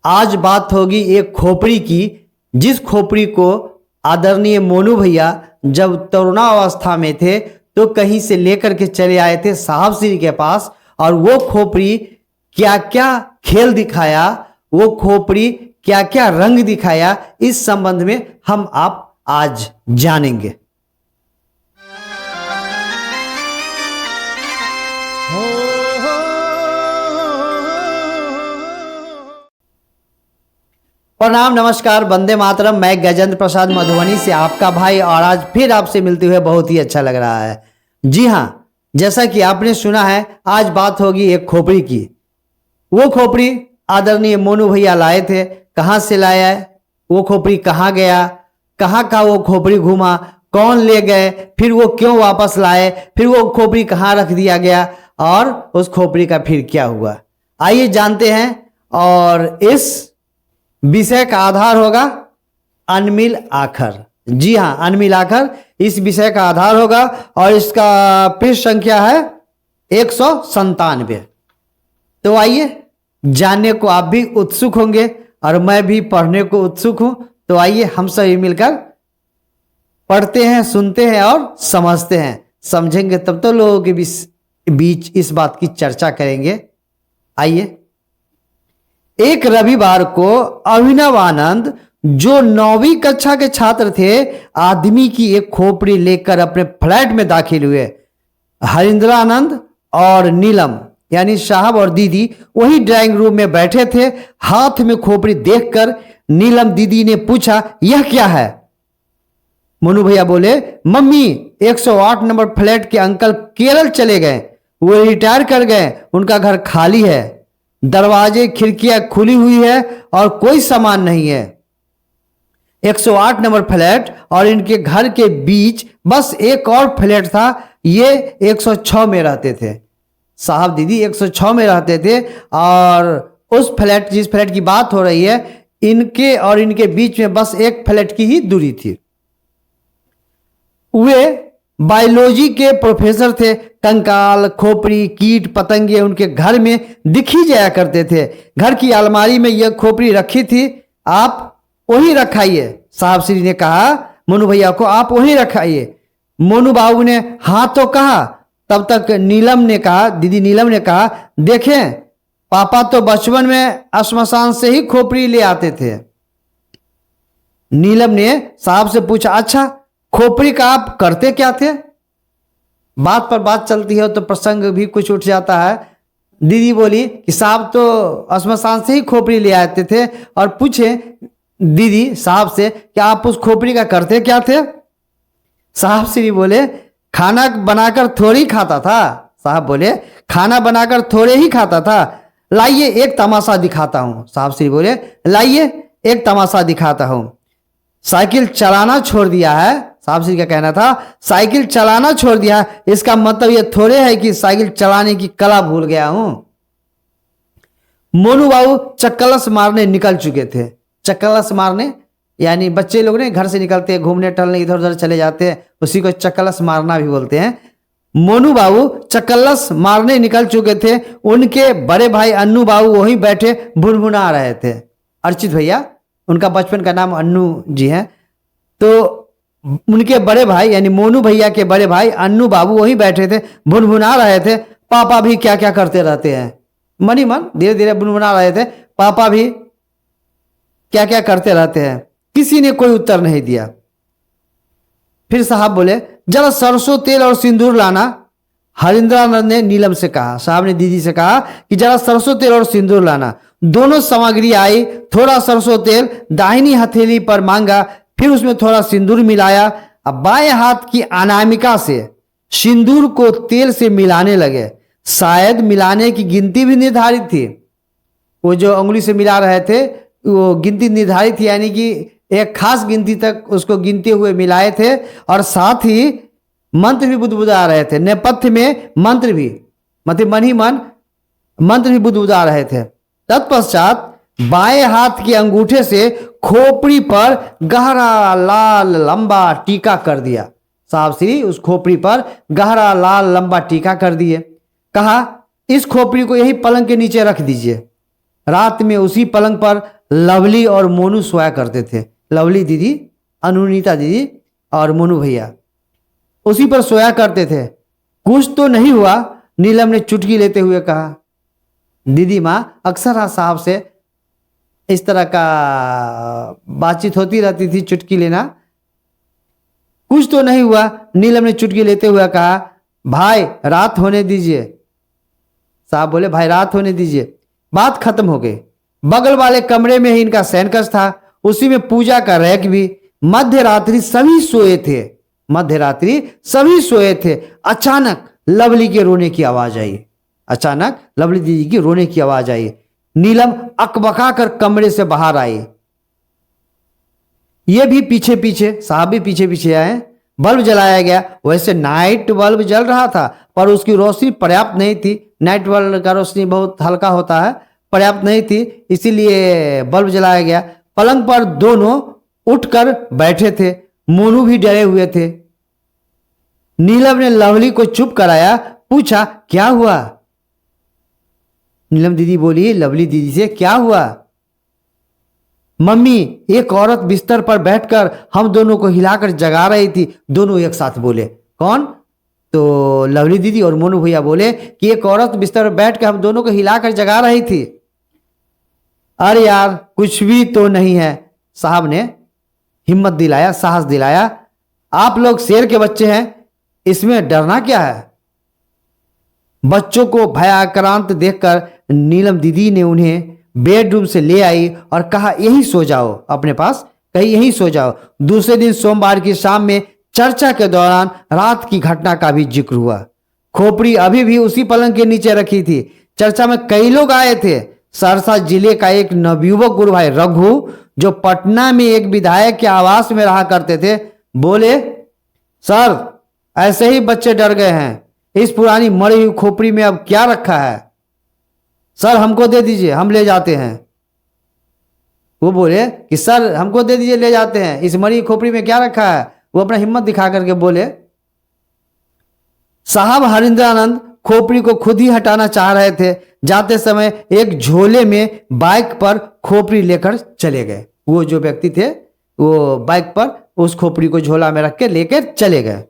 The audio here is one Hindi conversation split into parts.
आज बात होगी एक खोपड़ी की, जिस खोपड़ी को आदरणीय मोनू भैया जब तरुणावस्था में थे तो कहीं से लेकर के चले आए थे साहब श्री के पास, और वो खोपड़ी क्या क्या खेल दिखाया, वो खोपड़ी क्या क्या रंग दिखाया, इस संबंध में हम आप आज जानेंगे। प्रणाम, नमस्कार, वंदे मातरम। मैं गजेंद्र प्रसाद मधुबनी से आपका भाई, और आज फिर आपसे मिलते हुए बहुत ही अच्छा लग रहा है। जी हाँ, जैसा कि आपने सुना है, आज बात होगी एक खोपड़ी की। वो खोपड़ी आदरणीय मोनू भैया लाए थे। कहाँ से लाया है, वो खोपड़ी कहाँ गया, कहाँ का वो खोपड़ी घूमा, कौन ले गए, फिर वो क्यों वापस लाए, फिर वो खोपड़ी कहाँ रख दिया गया, और उस खोपड़ी का फिर क्या हुआ, आइए जानते हैं। और इस विषय का आधार होगा अनमिल आखर। जी हाँ, अनमिल आखर इस विषय का आधार होगा, और इसका पृष्ठ संख्या है 197। तो आइए, जानने को आप भी उत्सुक होंगे और मैं भी पढ़ने को उत्सुक हूं। तो आइए हम सभी मिलकर पढ़ते हैं, सुनते हैं और समझते हैं। समझेंगे तब तो लोगों के बीच इस बात की चर्चा करेंगे। आइए। एक रविवार को अभिनव आनंद, जो 9वीं कक्षा के छात्र थे, आदमी की एक खोपड़ी लेकर अपने फ्लैट में दाखिल हुए। हरिंद्रानंद और नीलम यानी साहब और दीदी वही ड्राइंग रूम में बैठे थे। हाथ में खोपड़ी देखकर नीलम दीदी ने पूछा, यह क्या है? मोनू भैया बोले, मम्मी 108 नंबर फ्लैट के अंकल केरल चले गए, वो रिटायर कर गए, उनका घर खाली है, दरवाजे खिड़कियां खुली हुई है और कोई सामान नहीं है। 108 नंबर फ्लैट और इनके घर के बीच बस एक और फ्लैट था, ये 106 में रहते थे। साहब दीदी 106 में रहते थे, और उस फ्लैट, जिस फ्लैट की बात हो रही है, इनके और इनके बीच में बस एक फ्लैट की ही दूरी थी। वे बायोलॉजी के प्रोफेसर थे। कंकाल, खोपड़ी, कीट पतंगे उनके घर में दिखी जाया करते थे। घर की अलमारी में यह खोपड़ी रखी थी, आप वहीं रखाइए। साहब श्री ने कहा मोनू भैया को, आप वहीं रखाइए। मोनू बाबू ने हाँ तो कहा। तब तक नीलम ने कहा, दीदी नीलम ने कहा, देखें पापा तो बचपन में श्मशान से ही खोपड़ी ले आते थे। नीलम ने साहब से पूछा, अच्छा खोपड़ी का आप करते क्या थे? बात पर बात चलती है तो प्रसंग भी कुछ उठ जाता है। दीदी बोली कि साहब तो श्मशान से ही खोपड़ी ले आते थे, और पूछे दीदी साहब से कि आप उस खोपड़ी का करते क्या थे? साहब श्री बोले, खाना बनाकर थोड़ी खाता था। साहब बोले, खाना बनाकर थोड़े ही खाता था, लाइए एक तमाशा दिखाता हूं। साहब श्री बोले, लाइए एक तमाशा दिखाता हूं। साइकिल चलाना छोड़ दिया है। साहब श्री का कहना था, साइकिल चलाना छोड़ दिया, इसका मतलब यह थोड़े है कि साइकिल चलाने की कला भूल गया हूं। मोनू बाबू चक्कलस मारने निकल चुके थे। चक्कलस मारने यानी बच्चे लोग ने घर से निकलते हैं, घूमने टहलने इधर उधर चले जाते हैं, उसी को चक्कलस मारना भी बोलते हैं। मोनू बाबू चक्कलस मारने निकल चुके थे। उनके बड़े भाई अन्नू बाबू वहीं बैठे भुनभुना रहे थे। अर्चित भैया, उनका बचपन का नाम अन्नू जी है। तो उनके बड़े भाई यानी मोनू भैया के बड़े भाई अन्नू बाबू वहीं बैठे थे, भुनभुना रहे थे, पापा भी क्या क्या करते रहते हैं। मनी मन धीरे धीरे भुनभुना रहे थे, पापा भी क्या क्या करते रहते हैं। किसी ने कोई उत्तर नहीं दिया। फिर साहब बोले, जरा सरसों तेल और सिंदूर लाना। हरिंद्रानंद ने नीलम से कहा, साहब ने दीदी से कहा कि जरा सरसों तेल और सिंदूर लाना। दोनों सामग्री आई। थोड़ा सरसों तेल दाहिनी हथेली पर मांगा, फिर उसमें थोड़ा सिंदूर मिलाया। अब बाएं हाथ की अनामिका से सिंदूर को तेल से मिलाने लगे। शायद मिलाने की गिनती भी निर्धारित थी। वो जो उंगली से मिला रहे थे वो गिनती निर्धारित थी, यानी कि एक खास गिनती तक उसको गिनते हुए मिलाए थे, और साथ ही मंत्र भी बुदबुदा रहे थे। नेपथ्य में मंत्र भी, मतलब मन ही मन मंत्र भी बुदबुदा रहे थे। तत्पश्चात बाएं हाथ के अंगूठे से खोपड़ी पर गहरा लाल लंबा टीका कर दिया। साहब श्री उस खोपड़ी पर गहरा लाल लंबा टीका कर दिए। कहा, इस खोपड़ी को यही पलंग के नीचे रख दीजिए। रात में उसी पलंग पर लवली और मोनू सोया करते थे। लवली दीदी, अनुनीता दीदी और मोनू भैया उसी पर सोया करते थे। कुछ तो नहीं हुआ, नीलम ने चुटकी लेते हुए कहा। दीदी माँ अक्सर साहब से इस तरह का बातचीत होती रहती थी, चुटकी लेना। कुछ तो नहीं हुआ, नीलम ने चुटकी लेते हुए कहा। भाई रात होने दीजिए। साहब बोले भाई रात होने दीजिए। बात खत्म हो गई। बगल वाले कमरे में ही इनका सैनकस था, उसी में पूजा का रैक भी। मध्य रात्रि सभी सोए थे। मध्यरात्रि सभी सोए थे। अचानक लवली के रोने की आवाज आई। अचानक लवली दीदी की रोने की आवाज आई। नीलम अकबका कर कमरे से बाहर आई। ये भी पीछे पीछे, साहब भी पीछे पीछे आए। बल्ब जलाया गया। वैसे नाइट बल्ब जल रहा था, पर उसकी रोशनी पर्याप्त नहीं थी। नाइट बल्ब का रोशनी बहुत हल्का होता है, पर्याप्त नहीं थी, इसीलिए बल्ब जलाया गया। पलंग पर दोनों उठकर बैठे थे। मोनू भी डरे हुए थे। नीलम ने लवली को चुप कराया, पूछा क्या हुआ। नीलम दीदी बोली लवली दीदी से, क्या हुआ। मम्मी एक औरत बिस्तर पर बैठकर हम दोनों को हिलाकर जगा रही थी। दोनों एक साथ बोले। कौन? तो लवली दीदी और मोनू भैया बोले कि एक औरत बिस्तर पर बैठकर हम दोनों को हिलाकर जगा रही थी। अरे यार कुछ भी तो नहीं है, साहब ने हिम्मत दिलाया, साहस दिलाया। आप लोग शेर के बच्चे हैं, इसमें डरना क्या है। बच्चों को भयाक्रांत देखकर नीलम दीदी ने उन्हें बेडरूम से ले आई और कहा यहीं सो जाओ, अपने पास कहीं यहीं सो जाओ। दूसरे दिन सोमवार की शाम में चर्चा के दौरान रात की घटना का भी जिक्र हुआ। खोपड़ी अभी भी उसी पलंग के नीचे रखी थी। चर्चा में कई लोग आए थे। सहरसा जिले का एक नवयुवक गुरु भाई रघु, जो पटना में एक विधायक के आवास में रहा करते थे, बोले सर ऐसे ही बच्चे डर गए हैं। इस पुरानी मरी हुई खोपड़ी में अब क्या रखा है। सर हमको दे दीजिए, हम ले जाते हैं। वो बोले कि सर हमको दे दीजिए, ले जाते हैं। इस मरी खोपड़ी में क्या रखा है। वो अपना हिम्मत दिखा करके बोले। साहब हरिंद्रानंद खोपड़ी को खुद ही हटाना चाह रहे थे। जाते समय एक झोले में बाइक पर खोपड़ी लेकर चले गए। वो जो व्यक्ति थे वो बाइक पर उस खोपड़ी को झोला में रख के लेकर चले गए।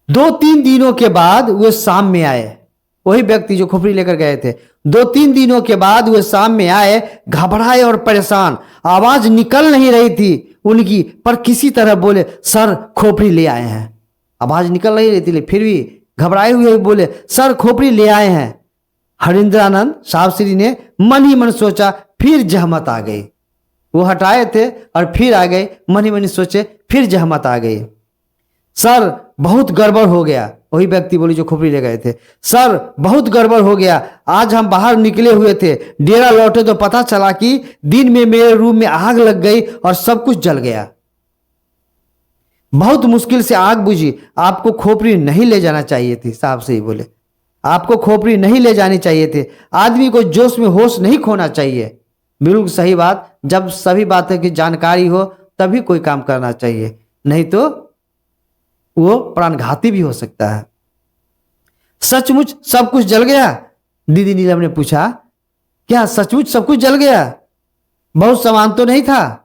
2-3 दिनों के बाद वो शाम में आए। वही व्यक्ति जो खोपड़ी लेकर गए थे, 2-3 दिनों के बाद वो शाम में आए, घबराए और परेशान। आवाज निकल नहीं रही थी उनकी, पर किसी तरह बोले सर खोपड़ी ले आए हैं। आवाज निकल नहीं रही थी, फिर भी घबराए हुए बोले सर खोपड़ी ले आए हैं। हरिंद्रानंद साहब श्री ने मन ही मन सोचा, फिर जहमत आ गई। वो हटाए थे और फिर आ गए। मन ही मन सोचे, फिर जहमत आ गई। सर बहुत गड़बड़ हो गया। वही व्यक्ति बोली जो खोपड़ी ले गए थे। सर बहुत गड़बड़ हो गया। आज हम बाहर निकले हुए थे, डेरा लौटे तो पता चला कि दिन में मेरे रूम में आग लग गई और सब कुछ जल गया। बहुत मुश्किल से आग बुझी। आपको खोपड़ी नहीं ले जाना चाहिए थी। साहब से ही बोले आपको खोपड़ी नहीं ले जानी चाहिए थी। आदमी को जोश में होश नहीं खोना चाहिए। बिल्कुल सही बात। जब सभी बातें की जानकारी हो तभी कोई काम करना चाहिए, नहीं तो वो प्राणघाती भी हो सकता है। सचमुच सब कुछ जल गया? दीदी नीलम ने पूछा। क्या सचमुच सब कुछ जल गया? बहुत सामान तो नहीं था।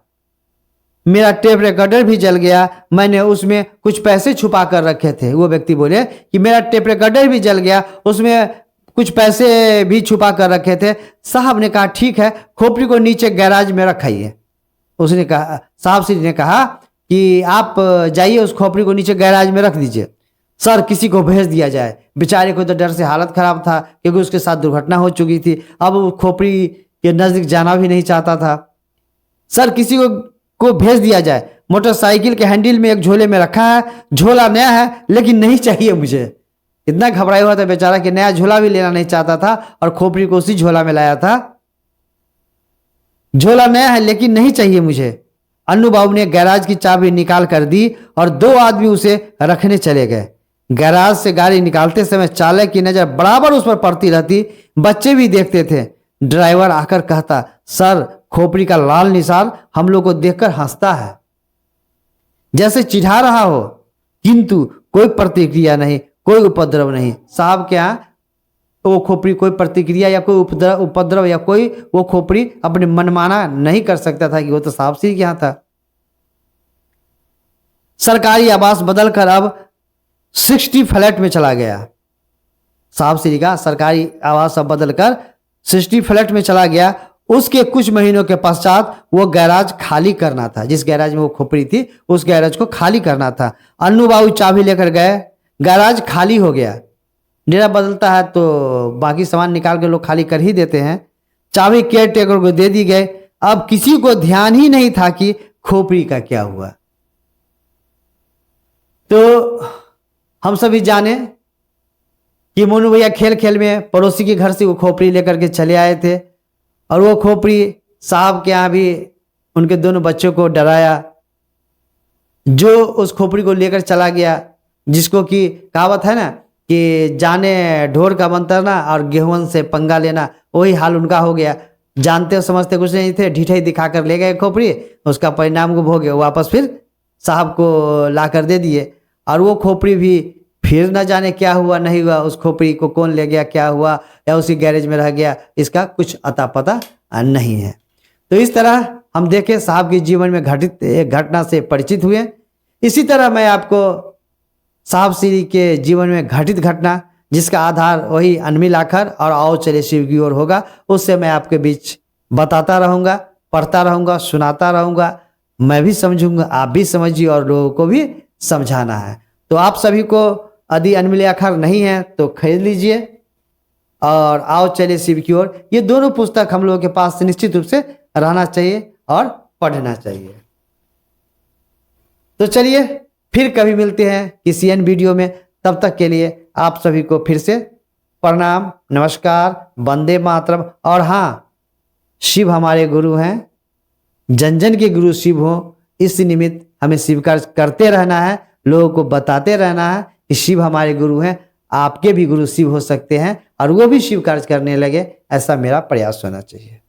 मेरा टेप रिकॉर्डर भी जल गया। मैंने उसमें कुछ पैसे छुपा कर रखे थे। वो व्यक्ति बोले कि मेरा टेप रिकॉर्डर भी जल गया, उसमें कुछ पैसे भी छुपा कर रखे थे। साहब ने कहा ठीक है, खोपड़ी को नीचे गैराज में रखाइए। उसने कहा, साहब श्री ने कहा कि आप जाइए उस खोपड़ी को नीचे गैराज में रख दीजिए। सर किसी को भेज दिया जाए। बेचारे को तो डर से हालत खराब था, क्योंकि उसके साथ दुर्घटना हो चुकी थी। अब वो खोपड़ी के नजदीक जाना भी नहीं चाहता था। सर किसी को भेज दिया जाए। मोटरसाइकिल के हैंडल में एक झोले में रखा है। झोला नया है लेकिन नहीं चाहिए मुझे। इतना घबराया हुआ था बेचारा कि नया झोला भी लेना नहीं चाहता था और खोपड़ी को उसी झोला में लाया था। झोला नया है लेकिन नहीं चाहिए मुझे। अन्नू बाबू ने गैराज की चाबी निकाल कर दी और 2 आदमी उसे रखने चले गए। गैराज से गाड़ी निकालते समय चालक की नजर बराबर उस पर पड़ती रहती। बच्चे भी देखते थे। ड्राइवर आकर कहता, सर खोपड़ी का लाल निशान हम लोग को देखकर हंसता है, जैसे चिढ़ा रहा हो, किंतु कोई प्रतिक्रिया नहीं, कोई उपद्रव नहीं। साहब क्या वो खोपड़ी कोई प्रतिक्रिया या कोई उपद्रव या कोई वो खोपड़ी अपने मनमाना नहीं कर सकता था कि वो तो साहब श्री के यहाँ था। सरकारी आवास बदलकर अब 60 फ्लैट में चला गया। साहब श्री का सरकारी आवास अब बदलकर 60 फ्लैट में चला गया। उसके कुछ महीनों के पश्चात वो गैराज खाली करना था। जिस गैराज में वो खोपड़ी थी उस गैराज को खाली करना था। अन्नू बाबू चाबी लेकर गए, गैराज खाली हो गया। डेरा बदलता है तो बाकी सामान निकाल के लोग खाली कर ही देते हैं। चाबी केयर टेकर को दे दी गई। अब किसी को ध्यान ही नहीं था कि खोपड़ी का क्या हुआ। तो हम सभी जाने कि मोनू भैया खेल खेल में पड़ोसी के घर से वो खोपड़ी लेकर के चले आए थे और वो खोपड़ी साहब के यहाँ भी उनके दोनों बच्चों को डराया। जो उस खोपड़ी को लेकर चला गया, जिसको कि कहावत है ना कि जाने ढोर का मंतरना और गेहूं से पंगा लेना, वही हाल उनका हो गया। जानते समझते कुछ नहीं थे, ढिठाई दिखाकर ले गए खोपड़ी, उसका परिणाम को भोगे वापस फिर साहब को ला कर दे दिए। और वो खोपड़ी भी फिर न जाने क्या हुआ नहीं हुआ, उस खोपड़ी को कौन ले गया, क्या हुआ, या उसी गैरेज में रह गया, इसका कुछ अता पता नहीं है। तो इस तरह हम देखें साहब के जीवन में घटित एक घटना से परिचित हुए। इसी तरह मैं आपको साहब श्री के जीवन में घटित घटना, जिसका आधार वही अनमिल आखर और आओ चले शिव की ओर होगा, उससे मैं आपके बीच बताता रहूँगा, पढ़ता रहूँगा, सुनाता रहूँगा। मैं भी समझूंगा, आप भी समझिए और लोगों को भी समझाना है। तो आप सभी को यदि अनमिल आखर नहीं है तो खरीद लीजिए और आओ चले शिव की ओर, ये दोनों पुस्तक हम लोगों के पास निश्चित रूप से रहना चाहिए और पढ़ना चाहिए। तो चलिए फिर कभी मिलते हैं किसी अन्य वीडियो में। तब तक के लिए आप सभी को फिर से प्रणाम, नमस्कार, वंदे मातरम। और हाँ, शिव हमारे गुरु हैं, जन जन के गुरु शिव हो, इस निमित्त हमें शिव कार्य करते रहना है, लोगों को बताते रहना है कि शिव हमारे गुरु हैं। आपके भी गुरु शिव हो सकते हैं और वो भी शिव कार्य करने लगे, ऐसा मेरा प्रयास होना चाहिए।